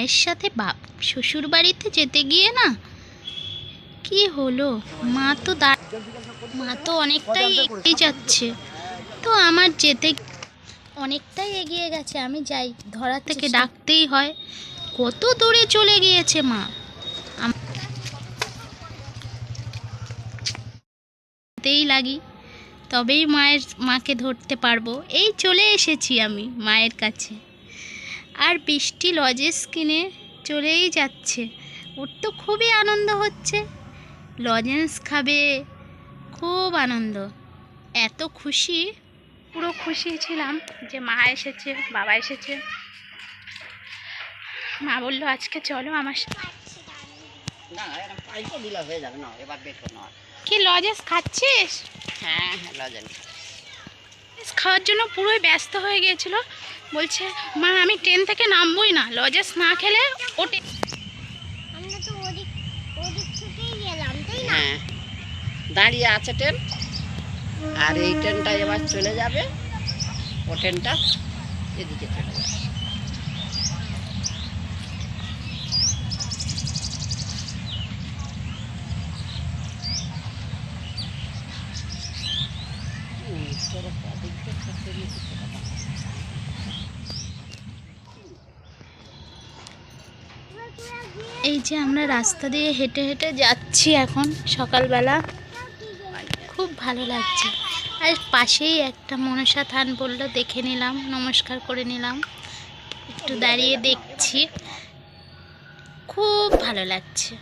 মায়ের সাথে শ্বশুর বাড়িতে যেতে গিয়ে না কি হলো, মা তো অনেকটাই এগিয়ে যাচ্ছে, তো আমার যেতে অনেকটাই এগিয়ে গেছে। আমি যাই, ধরা থেকে ডাকতেই হয়, কত দূরে চলে গিয়েছে মা। তেই লাগি, তবেই মাকে ধরতে পারবো। এই চলে এসেছি আমি মায়ের কাছে। আর বৃষ্টি লজেন্স কিনে চলেই যাচ্ছে, ওর তো খুবই আনন্দ হচ্ছে, লজেন্স খাবে, খুব আনন্দ। এত খুশি, পুরো খুশি ছিলাম যে মা এসেছে, বাবা এসেছে। মা বললো আজকে চলো আমার সাথে। কি লজেন্স খাচ্ছিস? হ্যাঁ হ্যাঁ, লজেন্স খাওয়ার জন্য পুরোই ব্যস্ত হয়ে গিয়েছিল। বলছে মা আমি ট্রেন থেকে নামবই না, লজেন্স না খেলে ওঠে। আমরা তো ওদিক থেকেই গেলাম, তাই না? হ্যাঁ, দাঁড়িয়ে আছে ট্রেন, আর এই ট্রেনটা এবার চলে যাবে, ও ট্রেনটা এদিকে চলে যাবে। এই যে আমরা রাস্তা দিয়ে হেঁটে হেঁটে যাচ্ছি এখন সকালবেলা, খুব ভালো লাগছে। আর পাশেই একটা মনসা থান বললো, দেখে নিলাম, নমস্কার করে নিলাম, একটু দাঁড়িয়ে দেখছি, খুব ভালো লাগছে।